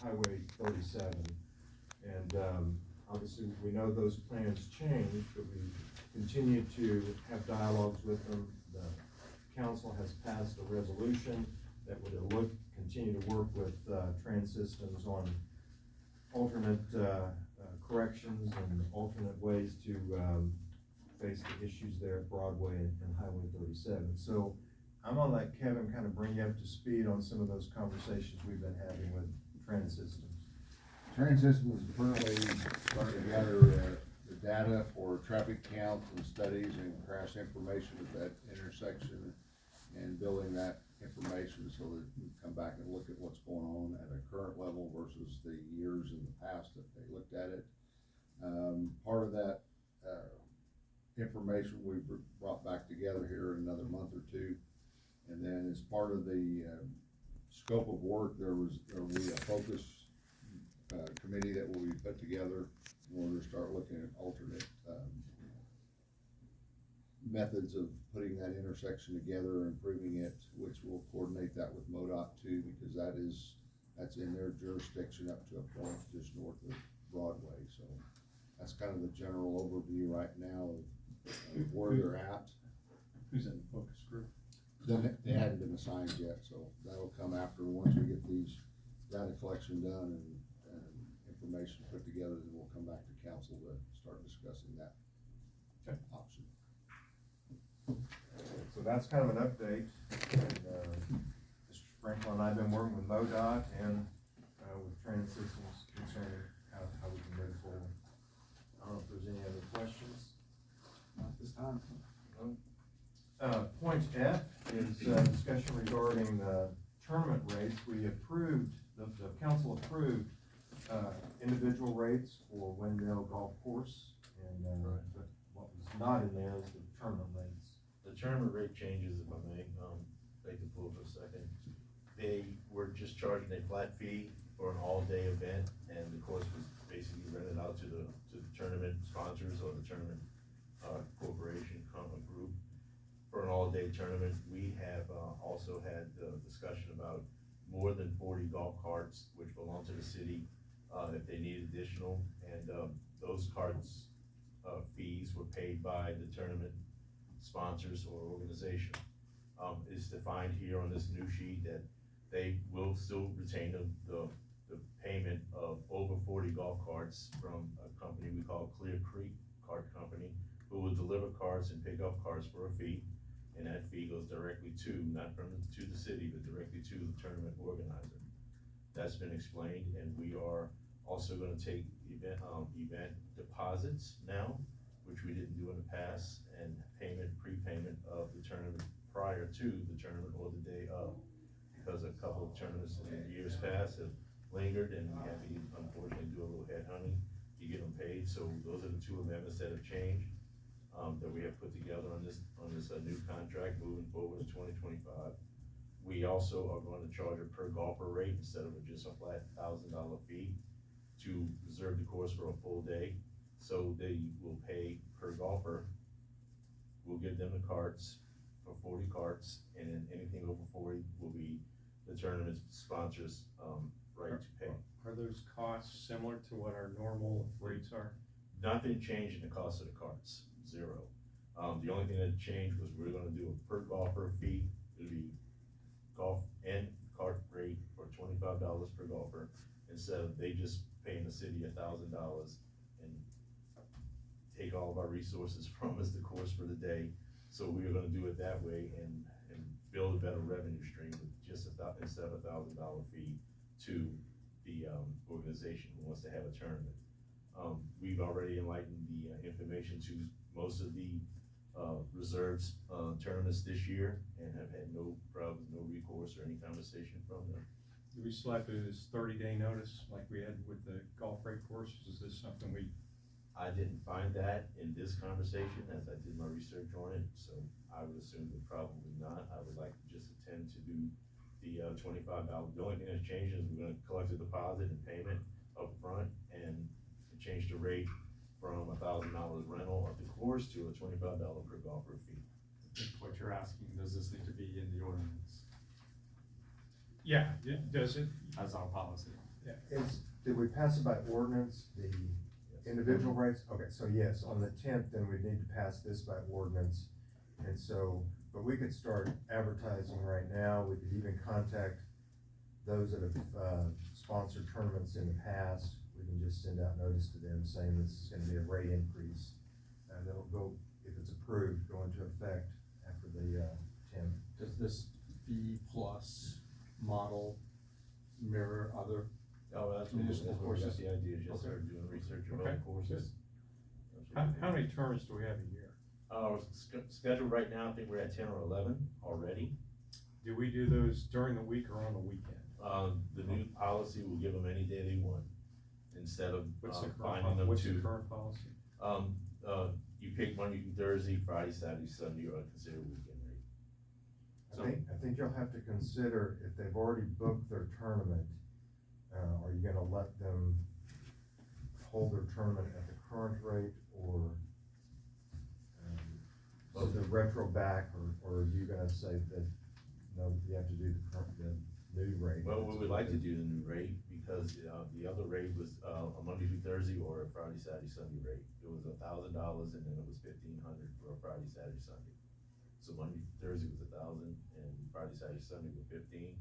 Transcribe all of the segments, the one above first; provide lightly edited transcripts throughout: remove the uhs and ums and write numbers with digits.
Highway 37. And obviously, we know those plans change, but we continue to have dialogues with them. The council has passed a resolution that would continue to work with Trans-Systems on alternate corrections and alternate ways to face the issues there at Broadway and Highway 37. So I'm gonna let Kevin kind of bring you up to speed on some of those conversations we've been having with Trans-Systems. Trans-Systems is currently starting to gather the data for traffic counts and studies and crash information at that intersection, and building that information so that we can come back and look at what's going on at a current level versus the years in the past that they looked at it. Part of that information we've brought back together here in another month or two, and then as part of the scope of work, there will be a focus committee that will be put together in order to start looking at alternate methods of putting that intersection together and improving it, which will coordinate that with MoDOT too, because that's in their jurisdiction up to a point just north of Broadway. So that's kind of the general overview right now of where they're at. Who's in the focus group? They hadn't been assigned yet, so that'll come after, once we get these data collection done and information put together, then we'll come back to council to start discussing that option. So that's kind of an update. And, Mr. Franklin and I have been working with MoDOT and with Trans-Systems concerning how we can move forward. I don't know if there's any other questions. Not this time. Point F is discussion regarding the tournament rates. We approved, the council approved individual rates for Wendell Golf Course, and but what was not in there is the tournament rates. The tournament rate changes, if I may, make the floor for a second. They were just charging a flat fee for an all-day event, and the course was basically rented out to the tournament sponsors or the tournament corporation group for an all-day tournament. We have also had discussion about more than 40 golf carts which belong to the city if they need additional, and those carts fees were paid by the tournament sponsors or organization. It's defined here on this new sheet that they will still retain the payment of over 40 golf carts from a company we call Clear Creek Cart Company, who will deliver carts and pick up carts for a fee, and that fee goes directly to, not to the city, but directly to the tournament organizer. That's been explained, and we are also gonna take event deposits now, which we didn't do in the past, and prepayment of the tournament prior to the tournament or the day of, because a couple of tournaments in years past have lingered, and we had to unfortunately do a little headhunting to get them paid. So those are the two amendments that have changed, that we have put together on this new contract moving forward in 2025. We also are going to charge a per golfer rate instead of just a flat $1,000 fee to reserve the course for a full day. So they will pay per golfer. We'll give them the carts for 40 carts, and then anything over 40 will be the tournament sponsors' right to pay. Are those costs similar to what our normal rates are? Nothing changed in the cost of the carts, zero. The only thing that changed was we're gonna do a per golfer fee. It'll be golf and cart rate for $25 per golfer, instead of they just paying the city $1,000 and take all of our resources from us, the course for the day. So we are gonna do it that way and build a better revenue stream with just instead of $1,000 fee to the organization who wants to have a tournament. We've already enlightened the information to most of the reserves tournaments this year, and have had no problems, no recourse or any conversation from them. Do we still have to do this 30-day notice like we had with the golf rate course? Is this something I didn't find that in this conversation as I did my research on it, so I would assume that probably not. I would like to just attend to do the $25. The only thing that's changing is we're gonna collect a deposit and payment up front, and change the rate from $1,000 rental of the course to a $25 per golfer fee. What you're asking, does this need to be in the ordinance Yeah, does it? as our policy? Did we pass it by ordinance, the individual rates? Okay, so yes, on the tenth, then we need to pass this by ordinance. And so, but we could start advertising right now, we could even contact those that have, sponsored tournaments in the past. We can just send out notice to them saying this is gonna be a rate increase. And it'll go, if it's approved, go into effect after the, 10th. Does this fee plus model mirror other? Oh, that's Municipal what we got courses. the idea, just Okay. started doing research about Okay, courses. How many tournaments do we have a year? Scheduled right now, I think we're at 10 or 11 already. Do we do those during the week or on the weekend? The new policy will give them any day they want, instead of, What's the binding current, them what's the to, current policy? you pick Monday through Thursday, Friday, Saturday, Sunday, or consider weekend rate. So- I think you'll have to consider, if they've already booked their tournament, are you gonna let them hold their tournament at the current rate, or the retro back, or are you gonna say that, no, you have to do the new rate? Well, we would like to do the new rate, because, the other rate was, a Monday through Thursday or a Friday, Saturday, Sunday rate. It was $1,000, and then it was 1,500 for a Friday, Saturday, Sunday. So Monday, through Thursday was 1,000, and Friday, Saturday, Sunday were 15,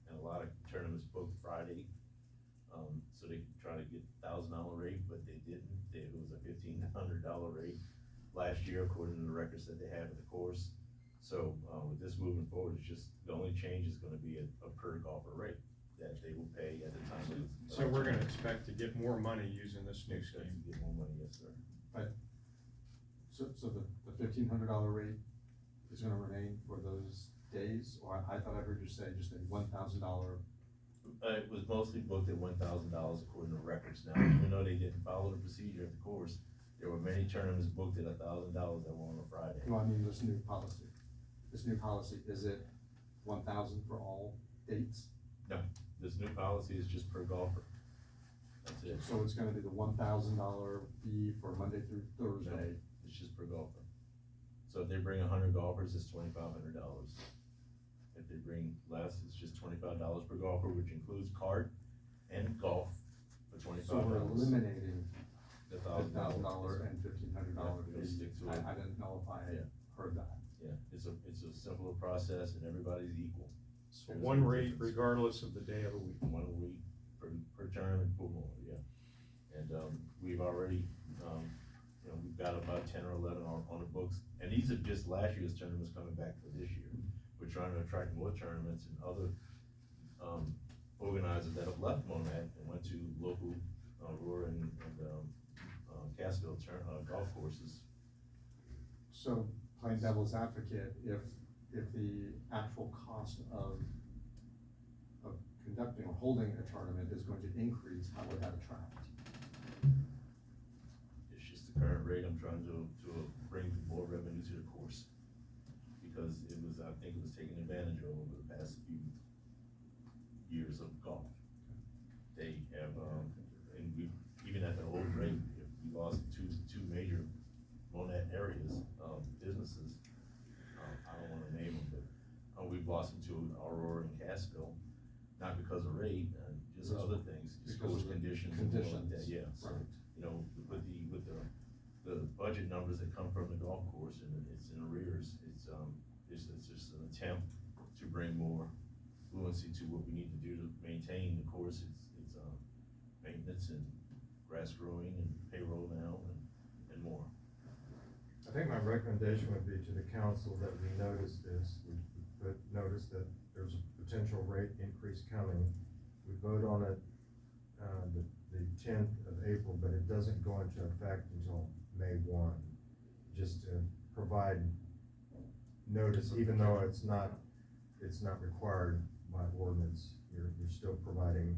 and a lot of tournaments booked Friday. So they try to get $1,000 rate, but they didn't, it was a $1,500 rate last year, according to the records that they have in the course. So, with this moving forward, it's just, the only change is gonna be a per golfer rate that they will pay at the time of the. So we're gonna expect to get more money using this new Expect scheme. to get more money, yes, sir. So the $1,500 rate is gonna remain for those days, or I thought I heard you say just a $1,000. It was mostly booked at $1,000 according to records now, even though they didn't follow the procedure of the course. There were many tournaments booked at $1,000 that were on a Friday. No, I mean this new policy. This new policy, is it 1,000 for all dates? This new policy is just per golfer. That's it, So it's gonna be the $1,000 fee for Monday through Thursday. it's just per golfer. So if they bring 100 golfers, it's $2,500. If they bring less, it's just $25 per golfer, which includes cart and golf for So we're $25. eliminating The the $1,000 and $1,500 Yeah, we'll fee. stick to it. I didn't know if I Yeah. heard that. Yeah, it's a simpler process, and everybody's equal. So one rate regardless of the day of the week. 1 a week per tournament, per more, yeah. And, we've already, we've got about 10 or 11 on the books, and these are just last year's tournaments coming back for this year. We're trying to attract more tournaments and other, organizers that have left Monad and went to local, Aurora and Catskill golf courses. So playing devil's advocate, if the actual cost of conducting or holding a tournament is going to increase, how would that attract? It's just the current rate, I'm trying to bring more revenue to the course. Because I think it was taken advantage of over the past few years of golf. They have, and even at the old rate, if we lost two major Monad areas, businesses, I don't wanna name them, but, we've lost them to Aurora and Catskill, not because of rate, just other things, just Because course of the conditions and stuff like that, conditions, yeah, so, right. with the budget numbers that come from the golf course, and it's in arrears, it's just an attempt to bring more fluency to what we need to do to maintain the course. It's maintenance and grass growing and payroll now and more. I think my recommendation would be to the council that we notice this, we notice that there's a potential rate increase coming. We vote on it, the 10th of April, but it doesn't go into effect until May 1. Just to provide notice, even though it's not required by ordinance, you're still providing,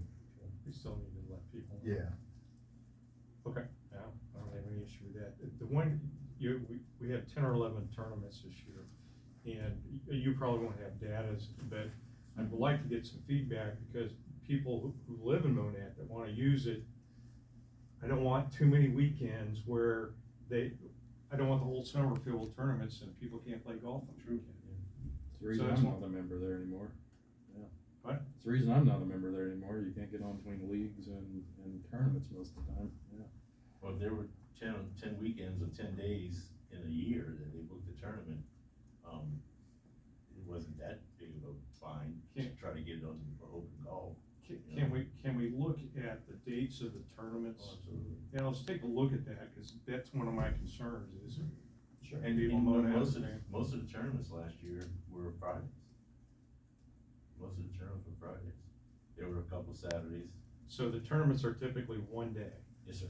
We still need to let people. yeah. Okay, yeah, I don't have any issue with that. The one, we had 10 or 11 tournaments this year, and you probably won't have data, but I would like to get some feedback, because people who live in Monad that wanna use it, I don't want too many weekends where I don't want the whole summer filled with tournaments and people can't play golf on the weekend. It's the reason So it's I'm one- not a member there anymore. Yeah. What? It's the reason I'm not a member there anymore. You can't get on between the leagues. weekends and tournaments most of the time, yeah. Well, if there were 10 weekends or 10 days in a year that they booked a tournament, it wasn't that big of a fine to try to get it on for open golf. Can we look at the dates of the tournaments? Absolutely. Yeah, let's take a look at that, cause that's one of my concerns is, Sure. And people even know though that. most of the tournaments last year were Fridays. Most of the tournaments were Fridays. There were a couple Saturdays. so the tournaments are typically one day. Yes, sir.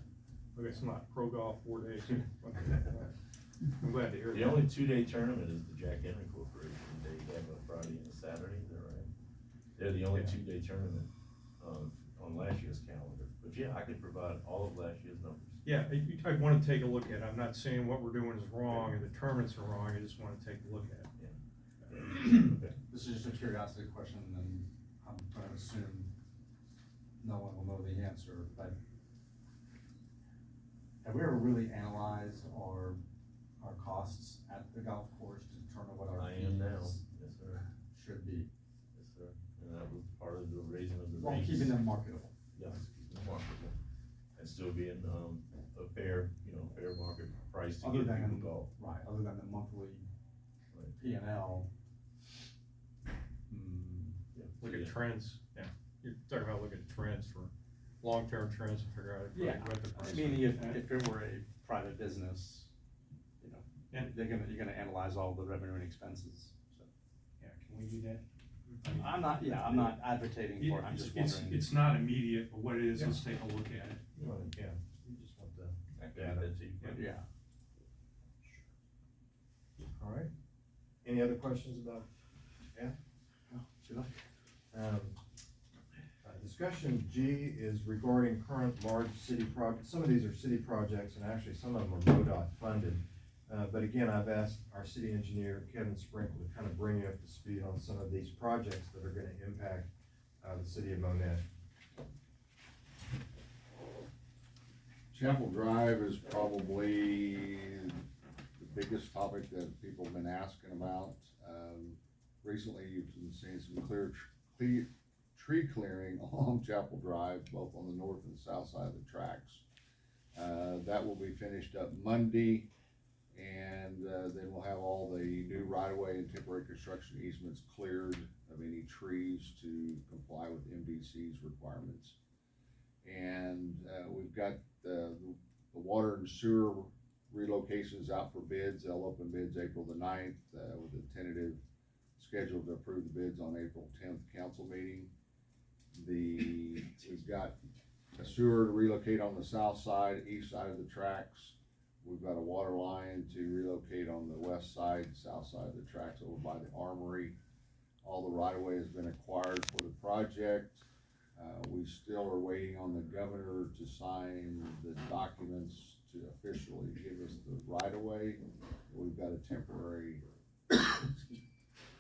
Okay, it's not pro golf 4 days. I'm glad to hear that. The only 2-day tournament is the Jack Henry Corporation. They have a Friday and a Saturday, is that right? They're the only Yeah. 2-day tournament, on last year's calendar. But yeah, I could provide all of last year's numbers. Yeah, I wanna take a look at it. I'm not saying what we're doing is wrong and the tournaments are wrong, I just wanna take a look at it. Okay. This is just a curiosity question, and I'm gonna assume no one will know the answer, but have we ever really analyzed our costs at the golf course to determine what our I am now, fees yes, sir, should be? yes, sir. And that was part of the raising of the While rates. keeping them marketable. Yes, keeping them marketable. And still being, a fair, fair market price to Other get people than, golf. right, other than the monthly Right. P and L. Yeah. Look So, at yeah. trends, yeah. You're talking about looking at trends for long-term trends to figure out Yeah, what the price I is. mean, if it were a private business, you know, Yeah. you're gonna analyze all the revenue and expenses, so. Yeah, can we do that? I'm not advocating for it, I'm just wondering. It's not immediate, but what it is, let's take a look at it. You want it, yeah, you just want the, data to you. Yeah. All right. Any other questions about? Should I? Discussion G is regarding current large city projects. Some of these are city projects, and actually some of them are MoDOT funded. But again, I've asked our city engineer, Kevin Sprinkle, to kind of bring you up to speed on some of these projects that are gonna impact, the city of Monett. Chapel Drive is probably the biggest topic that people have been asking about. Recently, you've been seeing some tree clearing along Chapel Drive, both on the north and south side of the tracks. That will be finished up Monday, and then we'll have all the new right-of-way and temporary construction easements cleared of any trees to comply with MDC's requirements. And we've got the water and sewer relocations out for bids. They'll open bids April the 9th, with a tentative schedule to approve the bids on April 10th council meeting. We've got a sewer to relocate on the south side, east side of the tracks. We've got a water line to relocate on the west side, south side of the tracks over by the armory. All the right-of-way has been acquired for the project. We still are waiting on the governor to sign the documents to officially give us the right-of-way. We've got a temporary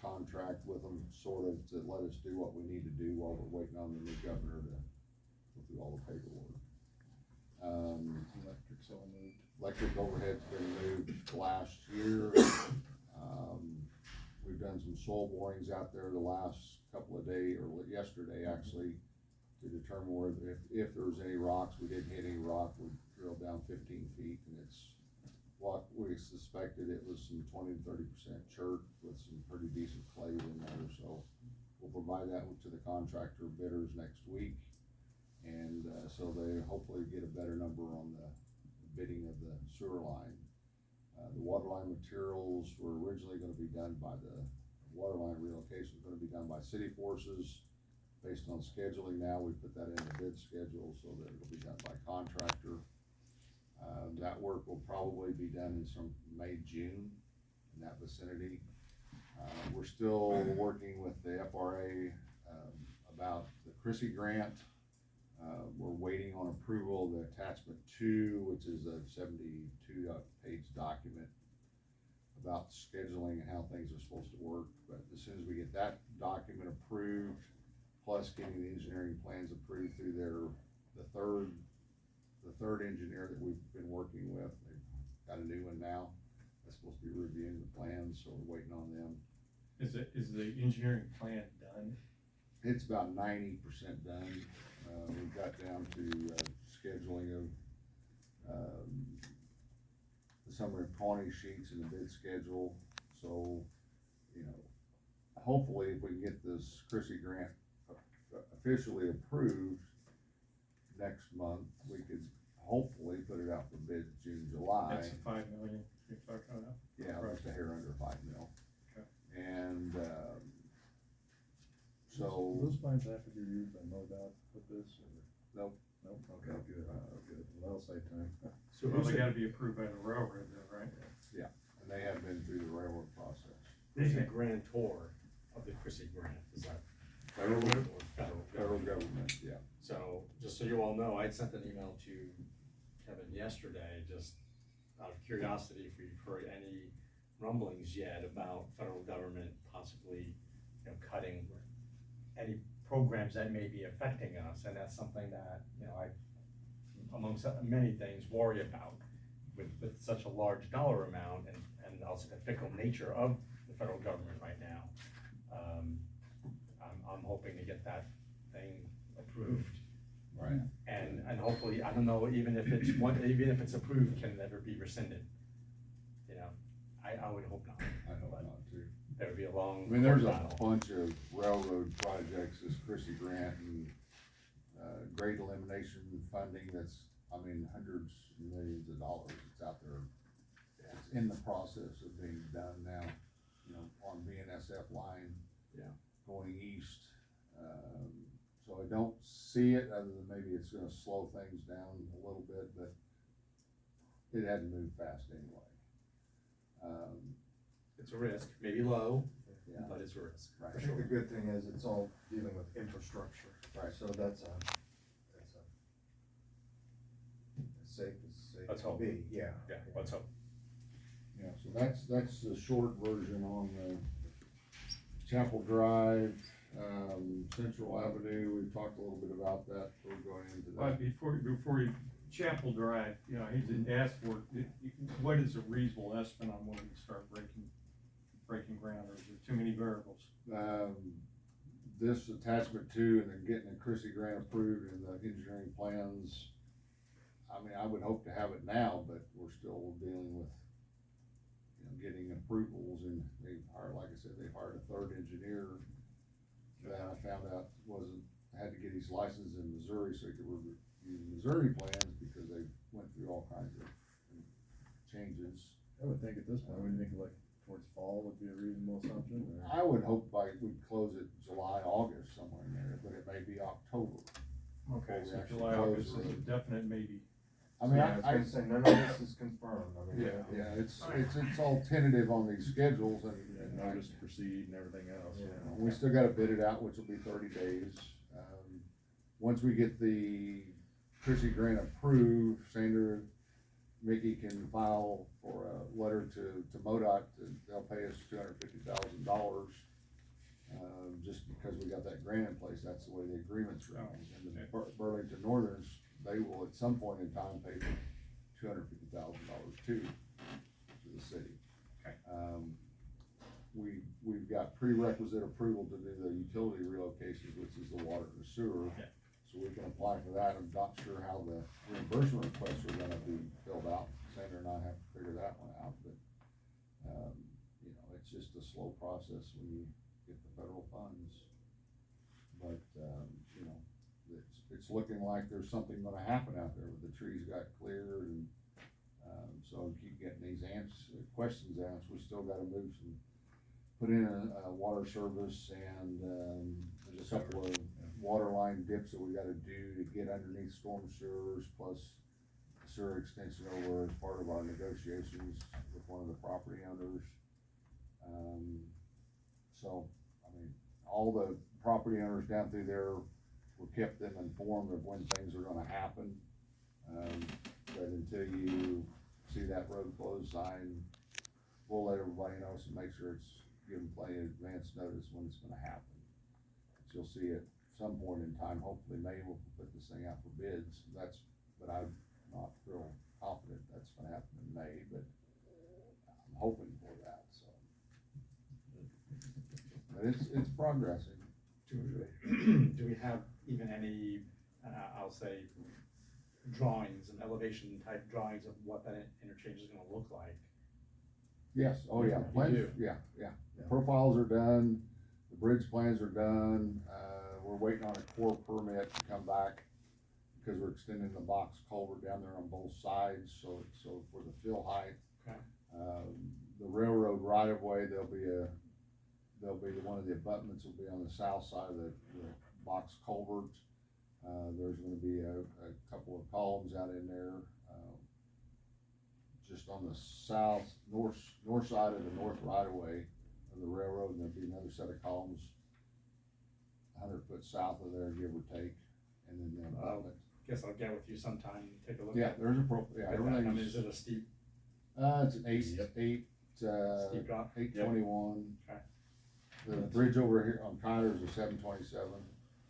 contract with them, sort of, to let us do what we need to do while we're waiting on the new governor to go through all the paperwork. Electric's all moved. Electric overhead's been moved last year. We've done some soil borings out there the last couple of days, or yesterday actually, to determine where, if there was any rocks. We didn't hit any rock. We drilled down 15 feet, and it's what we suspected. It was some 20 to 30% chert with some pretty decent clay in there, so we'll provide that to the contractor bidders next week. And so they hopefully get a better number on the bidding of the sewer line. The water line materials were originally gonna be done by the water line relocation, gonna be done by city forces. Based on scheduling now, we put that in the bid schedule so that it'll be done by contractor. That work will probably be done in some May, June, in that vicinity. We're still working with the FRA, about the Chrissy grant. We're waiting on approval of the attachment 2, which is a 72-page document about scheduling and how things are supposed to work. But as soon as we get that document approved, plus getting the engineering plans approved through the third engineer that we've been working with, they've got a new one now that's supposed to be reviewing the plans, so we're waiting on them. Is the engineering plan done? It's about 90% done. We've got down to, scheduling of, the summary of quantity sheets and the bid schedule, so, you know, hopefully if we can get this Chrissy grant officially approved next month, we could hopefully put it out for bid June, July. That's the 5 million you're talking about? Yeah, just a hair under 5 mil. Okay. And, so, Those lines have to be reviewed by MoDOT with this, or? nope. Nope, okay, good, good, well, that'll save time. So Well, who's they the, gotta be approved by the railroad though, right? And they have been through the railroad process. who's the grantor of the Chrissy grant? Is that Federal, or federal? federal government, yeah. So, just so you all know, I'd sent an email to Kevin yesterday, just out of curiosity, if we've heard any rumblings yet about federal government possibly, you know, cutting any programs that may be affecting us, and that's something that, you know, I, amongst many things, worry about with such a large dollar amount and also the fickle nature of the federal government right now. I'm hoping to get that thing approved. Right. And hopefully, I don't know, even if it's approved, can it ever be rescinded? You know, I would hope not. I hope not too. There would be a long. I mean, there's a battle. bunch of railroad projects, this Chrissy grant and, grade elimination funding that's, I mean, hundreds of millions of dollars, it's out there. It's in the process of being done now, you know, on BNSF line. Yeah. Going east, so I don't see it, other than maybe it's gonna slow things down a little bit, but it hadn't moved fast anyway. It's a risk, maybe low, Yeah. but it's a risk. Right. I think the good thing is it's all dealing with infrastructure. Right. So that's a as safe Let's can hope. be, yeah. Yeah, let's hope. Yeah, so that's the short version on the Chapel Drive, Central Avenue, we've talked a little bit about that, we're going into But that. before you, Chapel Drive, you know, he's asked for, what is a reasonable estimate on when we can start breaking ground, or is there too many variables? This attachment two, and then getting the Chrissy grant approved and the engineering plans, I mean, I would hope to have it now, but we're still dealing with, you know, getting approvals, and they've hired, like I said, they've hired a third engineer that I found out had to get his license in Missouri so he could review Missouri plans, because they went through all kinds of changes. I would think at this point, we'd think like towards fall would be a reasonable assumption, or? I would hope we'd close it July, August, somewhere in there, but it may be October. Okay, we so actually July, close August is the a definite maybe. I mean, Yeah, I was gonna say, none of this is confirmed, I mean. yeah, it's all tentative on these schedules, and And notice to proceed and everything else. Yeah. we still gotta bid it out, which will be 30 days. Once we get the Chrissy grant approved, Sandra, Mickey can file for a letter to MoDOT, they'll pay us $250,000. Just because we got that grant in place, that's the way the agreement's written. And the Burlington Northerns, they will at some point in time pay $250,000 too, to the city. Okay. We've got prerequisite approval to do the utility relocations, which is the water and the sewer. Yeah. So we can apply for that. I'm not sure how the reimbursement requests are gonna be filled out. Sandra and I have to figure that one out, but, you know, it's just a slow process when you get the federal funds. But, you know, it's looking like there's something gonna happen out there, with the trees got cleared, and, so keep getting these questions answered. We still gotta put in a water service, and, there's a couple of water line dips that we gotta do to get underneath storm sewers, plus the sewer extension over as part of our negotiations with one of the property owners. So, I mean, all the property owners down through there, we kept them informed of when things are gonna happen. But until you see that road closed sign, we'll let everybody know, so make sure give them plenty of advance notice when it's gonna happen. But you'll see it some point in time, hopefully May, we'll put this thing out for bids, but I'm not real confident that's gonna happen in May, but I'm hoping for that, so. But it's progressing. Do we have even any I'll say, drawings and elevation type drawings of what that interchange is gonna look like. Yes, oh yeah, You plans, do? yeah. Yeah. Profiles are done, the bridge plans are done, we're waiting on a core permit to come back, because we're extending the box culvert down there on both sides, so for the fill height. Okay. The railroad right of way, one of the abutments will be on the south side of the box culvert. There's gonna be a couple of columns out in there, just on the north side of the north right of way of the railroad, and there'll be another set of columns 100 foot south of there, give or take, and then the abutment. Guess I'll get with you sometime, and take a look Yeah, at. there's a at that. I mean, everything's, is it a steep, it's an eight, steep drop? 821. Okay. The bridge over here on Kyler is a 727.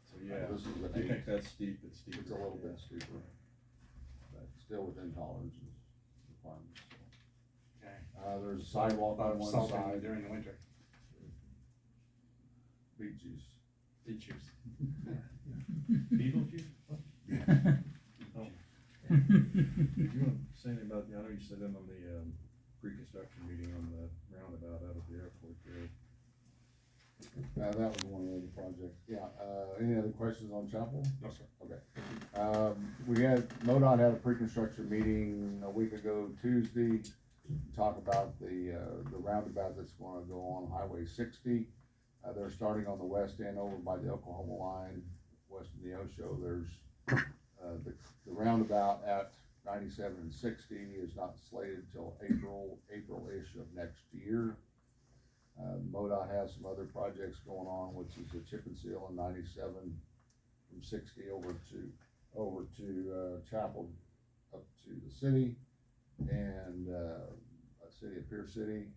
So, yeah, This is an if you 8. think that's steep, it's steep. It's a little bit steeper, but still within tolerances requirements. Okay. There's a sidewalk on one Salting side, during the winter, beet juice. beet juice. Beetlejuice? Oh. Did you want to say anything about, I know you said in on the, pre-construction meeting on the roundabout out of the airport there. That was one of the projects, yeah, any other questions on Chapel? No, sir. Okay. MoDOT had a pre-construction meeting a week ago Tuesday, to talk about the roundabout that's gonna go on Highway 60. They're starting on the west end over by the Oklahoma line, west of Neosho. There's, the roundabout at 97 and 60 is not slated till April-ish of next year. MoDOT has some other projects going on, which is a chip and seal on 97 from 60 over to Chapel up to the city and city of Pierce City.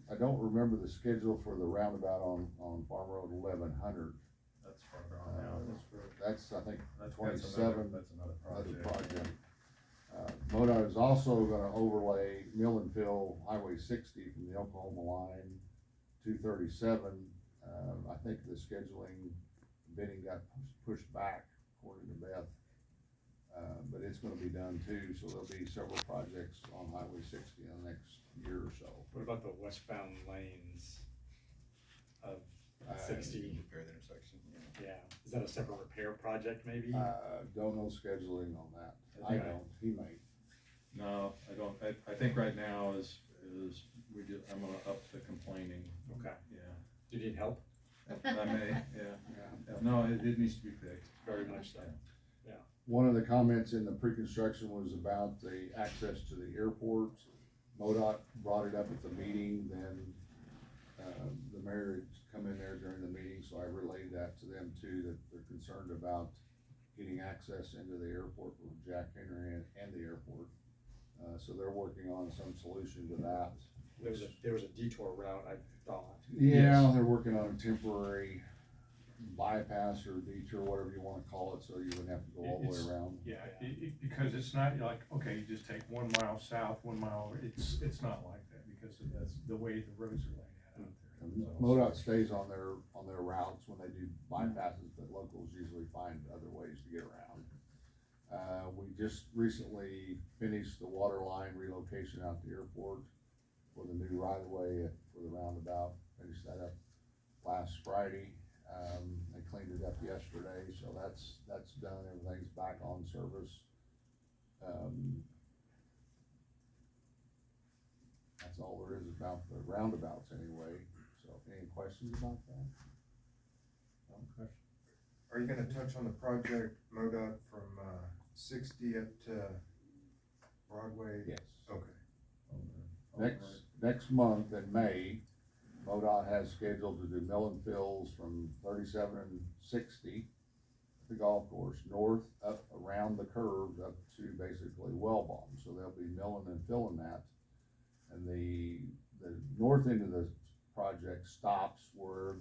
I don't remember the schedule for the roundabout on Farm Road 1100. That's far gone now. That's, I think, That's 27. That's another Another project. project. MoDOT is also gonna overlay mill and fill Highway 60 from the Oklahoma line, 237. I think the scheduling bidding got pushed back according to Beth. But it's gonna be done too, so there'll be several projects on Highway 60 in the next year or so. What about the westbound lanes of I- 60? Repair the intersection, Yeah, is that a separate repair project maybe? Don't know scheduling on that. I Okay. don't, he may. No, I don't, I think right now I'm gonna up the complaining, Okay, yeah. do you need help? I may, yeah, no, it needs to be fixed. Very much so. One of the comments in the pre-construction was about the access to the airport. MoDOT brought it up at the meeting, then, the mayor had come in there during the meeting, so I relayed that to them too, that they're concerned about getting access into the airport for Jack Henry and the airport. So they're working on some solution to that. There was a detour route, I thought. Yeah, they're working on a temporary bypass or detour, whatever you wanna call it, so you wouldn't have to go all the way It's- around. Yeah, because it's not like, okay, you just take 1 mile south, 1 mile over, it's not like that, because that's the way the roads are laid out there. So- MoDOT stays on their routes when they do bypasses, but locals usually find other ways to get around. We just recently finished the water line relocation out the airport for the new right of way for the roundabout, finished that up last Friday. They cleaned it up yesterday, so that's done, everything's back on service. That's all there is about the roundabouts anyway, so any questions about that? Okay. Are you gonna touch on the project MoDOT from, 60 up to Broadway? Yes. Okay. Next month in May, MoDOT has scheduled to do mill and fills from 37 and 60, the golf course, north up around the curve up to basically Wellbomb, so they'll be milling and filling that. And the north end of the project stops where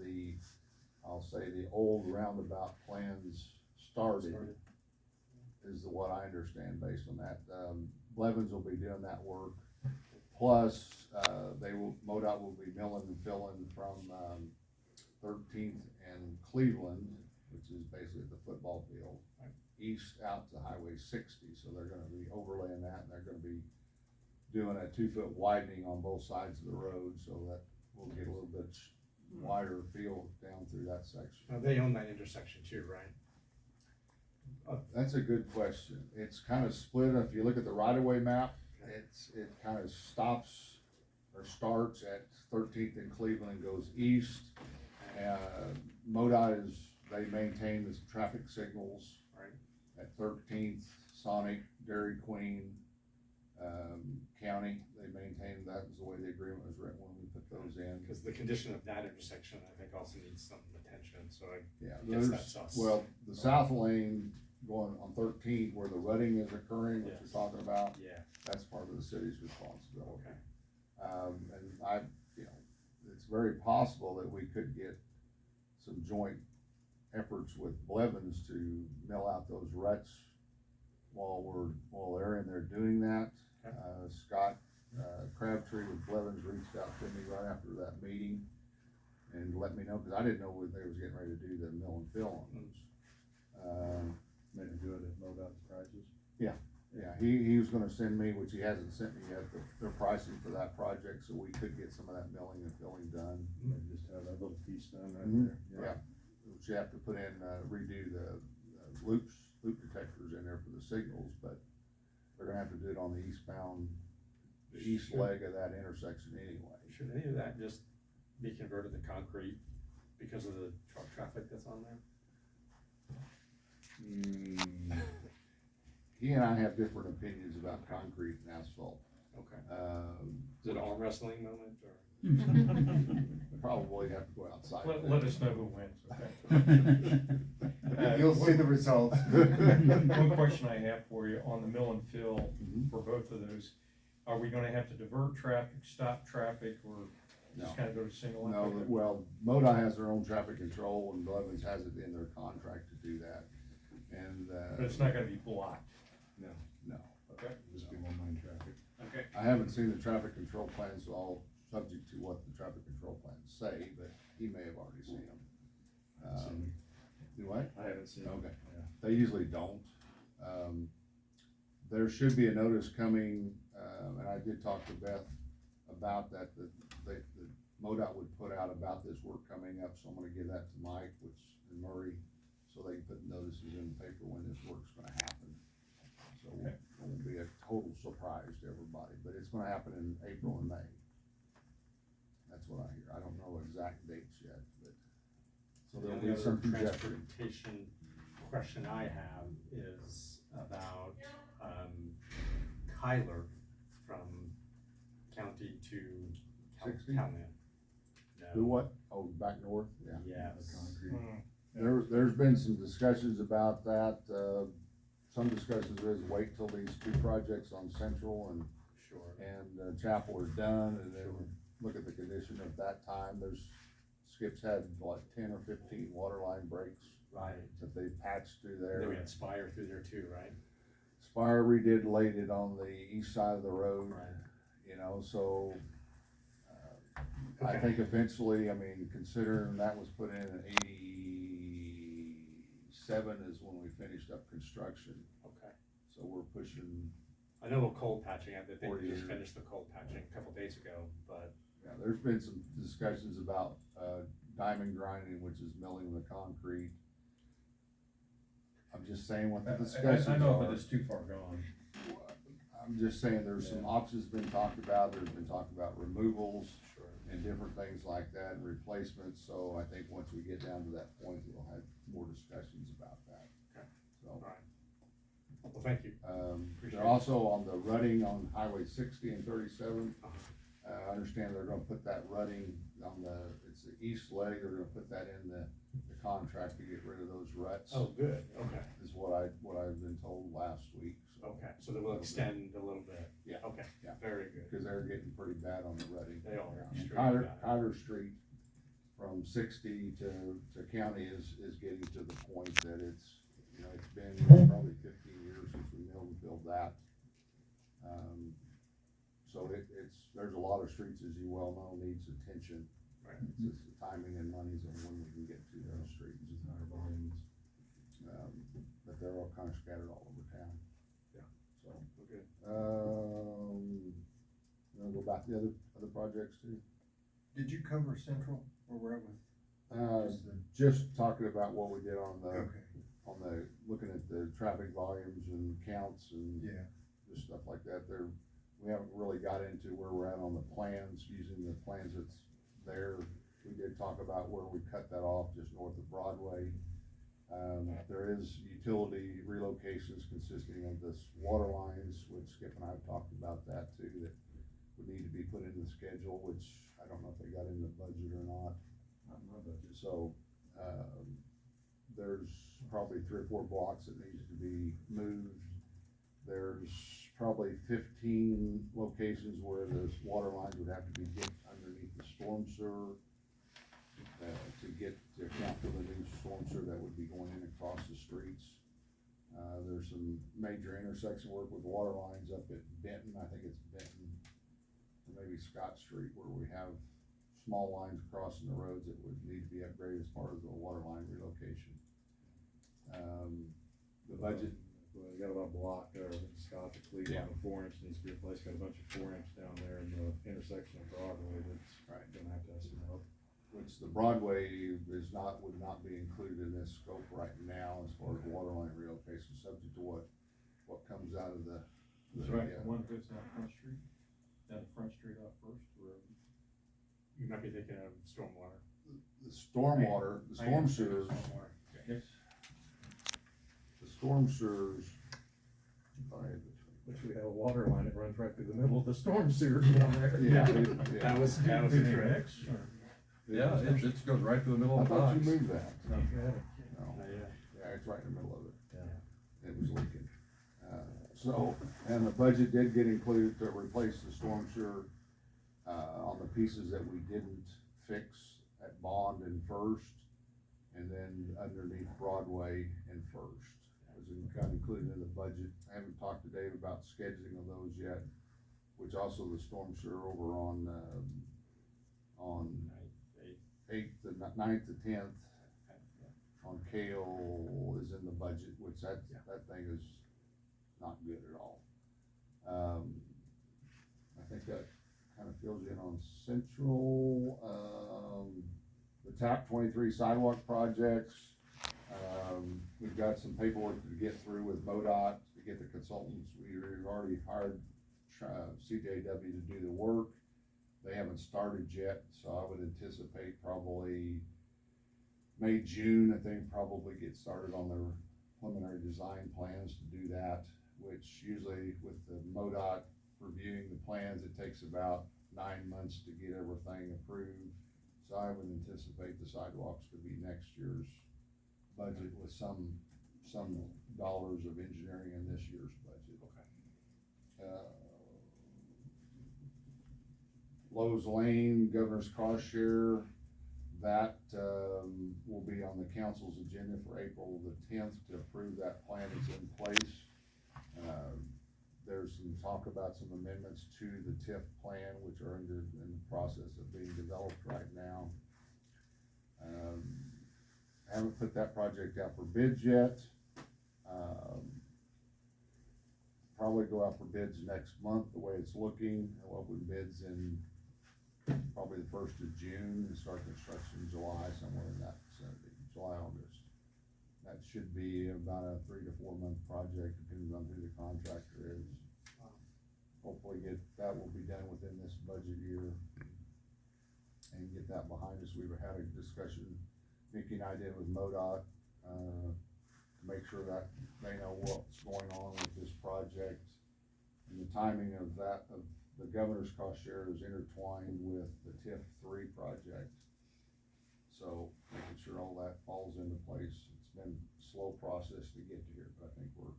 I'll say the old roundabout plans started, is what I understand based on that. Blevins will be doing that work, plus, MoDOT will be milling and filling from, 13th and Cleveland, which is basically the football field, Right. east out to Highway 60, so they're gonna be overlaying that, and they're gonna be doing a 2-foot widening on both sides of the road, so that we'll get a little bit wider field down through that section. Now, they own that intersection too, right? That's a good question. It's kind of split. If you look at the right-of-way map, it kind of stops or starts at 13th and Cleveland and goes east. MoDOT they maintain the traffic signals. Right. At 13th, Sonic, Dairy Queen, County, they maintain that is the way the agreement was written when we put those in. Because the condition of that intersection, I think, also needs some attention, so I Yeah, guess there's, that's us. well, the south lane going on 13th where the rutting is occurring, which Yes. you're talking about, Yeah, that's part of the city's responsibility. okay. And I, it's very possible that we could get some joint efforts with Blevins to mill out those ruts while they're in there doing that. Okay. Scott, Crabtree with Blevins reached out to me right after that meeting and let me know, cause I didn't know when they was getting ready to do the mill and fill on those. Maybe do it at MoDOT's prices. Yeah, he was gonna send me, which he hasn't sent me yet, their pricing for that project, so we could get some of that milling and filling done. Maybe just have that little piece done right Mhm. there. Yeah, which you have to put in, redo the loop detectors in there for the signals, but they're gonna have to do it on the eastbound, the east Sure. leg of that intersection anyway. Should any of that just be converted to concrete because of the truck traffic that's on there? He and I have different opinions about concrete and asphalt. Okay. Is Uh, it an arm wrestling moment, or? Probably have to go outside. Let us know who wins, okay? You'll see the results. One question I have for you on the mill and fill Mhm. for both of those, are we gonna have to divert traffic, stop traffic, or just No. kinda go to single? No, lane? well, MoDOT has their own traffic control and Blevins has it in their contract to do that. And, But it's not gonna be blocked, no, okay? Just be one lane traffic. Okay. I haven't seen the traffic control plans, all subject to what the traffic control plans say, but he may have already seen them. Do what? I haven't seen it. Okay. Yeah. They usually don't. There should be a notice coming, and I did talk to Beth about that, the MoDOT would put out about this work coming up, so I'm gonna give that to Mike, and Murray, so they can put notices in the paper when this work's gonna happen. So it won't be a total surprise to everybody, but it's gonna happen in April and May. That's what I hear. I don't know exact dates yet, but, so The there'll only be some other congestion. transportation question I have is about, Kyler from county to 60? Calman. Do what? Oh, back north? Yeah. Yes. Concrete. There's been some discussions about that, some discussions is wait till these two projects on Central Sure. and Chapel are done, and then look at the condition at that time. Skip's had, what, 10 or 15 water line breaks Right. that they patched through Then we there. had Spire through there too, right? Spire redid laid it on the east side of the road, Right. so, I Okay. think eventually, I mean, considering that was put in 87 is when we finished up construction, Okay. so we're pushing, I know we're cold patching, I think 40 we just years. finished the cold patching a couple days ago, but, yeah, there's been some discussions about, diamond grinding, which is milling the concrete. I'm just saying what the discussions I know, are. but it's too far gone. I'm just saying there's some options been talked about, there's been talk about removals sure. and different things like that, and replacements, so I think once we get down to that point, we'll have more discussions about that. Okay. So, Alright. Well, thank you. Appreciate they're it. also on the rutting on Highway 60 and 37. Uh-huh. I understand they're gonna put that rutting on it's the east leg, they're gonna put that in the contract to get rid of those ruts. Oh, good, okay, Is what I've been told last week, so. okay, so they will extend a little bit. Yeah. Okay, Yeah. very good. Cause they're getting pretty bad on the rutting. They are, And extremely bad. Tyler Street from 60 to county is getting to the point that it's been probably 15 years since we milled and filled that. So there's a lot of streets, as you well know, needs attention. Right. It's just the timing and monies on when we can get to those streets. Higher volumes. kind of scattered all over town. Yeah. So, Okay. you wanna go back to the other projects too? Did you cover Central, where we're at with? Just the- Just talking about what we did on Okay, looking at the traffic volumes and counts and yeah, just stuff like that. We haven't really got into where we're at on the plans, using the plans that's there. We did talk about where we cut that off just north of Broadway. There is utility relocations consisting of this water lines, which Skip and I have talked about that too, that would need to be put into the schedule, which I don't know if they got in the budget or not. Not in my budget. So, there's probably 3 or 4 blocks that needs to be moved. There's probably 15 locations where the water lines would have to be dipped underneath the storm sewer, to account for the new storm sewer that would be going in across the streets. There's some major intersection work with water lines up at Benton, I think it's Benton, or maybe Scott Street, where we have small lines crossing the roads that would need to be upgraded as part of the water line relocation. The budget, Well, you got about a block there, Scott, the fleet Yeah. on the 4 inch needs to be replaced, got a bunch of 4 inch down there in the intersection of Broadway that's Right. gonna have to estimate up. which the Broadway would not be included in this scope right now as far as water line relocation, subject to what comes out of the. That's right, the one that's on Front Street, down Front Street off First, or You might be thinking of stormwater. The stormwater, the storm sewers, yes, the storm sewers. which we have a water line that runs right through the middle of the storm sewer down there. Yeah. That was Correct. Yeah, it goes right through the middle I of the thought you box. moved that. No, No. Yeah, it's right in the middle of it. Yeah. It was leaking. And the budget did get included to replace the storm sewer, on the pieces that we didn't fix at Bond and First, and then underneath Broadway and First. Was kind of included in the budget. I haven't talked to Dave about scheduling of those yet, which also the storm sewer over on 9th to 10th on Kale is in the budget, which that thing is not good at all. I think that kind of fills you in on Central, the TAP 23 sidewalk projects. We've got some paperwork to get through with MoDOT to get the consultants. We've already hired CJW to do the work. They haven't started yet, so I would anticipate probably May, June, I think probably get started on their preliminary design plans to do that, which usually with the MoDOT reviewing the plans, it takes about 9 months to get everything approved. So I would anticipate the sidewalks to be next year's budget with some dollars of engineering in this year's budget. Okay. Lowe's Lane, Governor's Cost Share, that, will be on the council's agenda for April the 10th to approve that plan that's in place. There's some talk about some amendments to the TIF plan, which are in the process of being developed right now. Haven't put that project out for bids yet. Probably go out for bids next month, the way it's looking. I'll open bids in probably the 1st of June and start construction in July, somewhere in that vicinity, July, August. That should be about a 3 to 4 month project, depending on who the contractor is. Hopefully that will be done within this budget year and get that behind us. We've had a discussion, Mickey and I did with MoDOT, to make sure that they know what's going on with this project. And the timing of that, of the governor's cost share is intertwined with the TIF 3 project. So making sure all that falls into place. It's been a slow process to get to here, but I think we're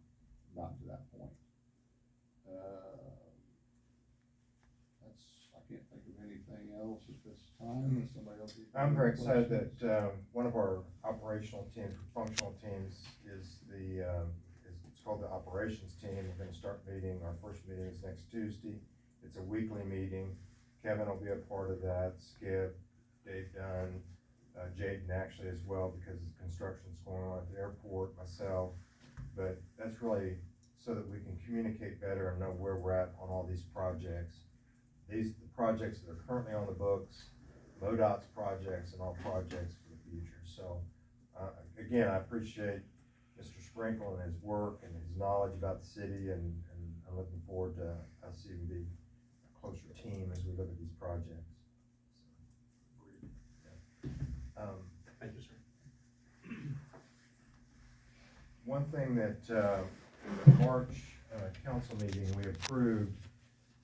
about to that point. I can't think of anything else at this time, unless somebody else. I'm very excited that, one of our operational teams, functional teams is it's called the operations team. We're gonna start meeting, our first meeting is next Tuesday. It's a weekly meeting. Kevin will be a part of that, Skip, Dave Dunn, Jaden actually as well, because construction's going on at the airport, myself. but that's really so that we can communicate better and know where we're at on all these projects. The projects that are currently on the books, MoDOT's projects, and all projects for the future. So, again, I appreciate Mr. Sprinkle and his work and his knowledge about the city, and I'm looking forward to us even be a closer team as we look at these projects. Thank you, sir. One thing that, in the March, council meeting, we approved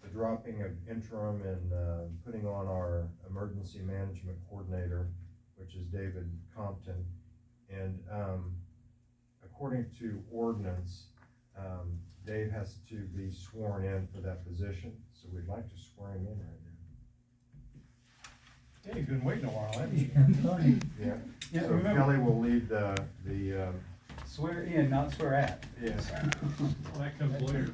the dropping of interim and, putting on our emergency management coordinator, which is David Compton. And, according to ordinance, Dave has to be sworn in for that position, so we'd like to swear him in right Yeah, you've been waiting a while, haven't you? now. Yeah, Yeah, so remember- Kelly will lead the, Swear in, not swear at. yes. Well, that comes later.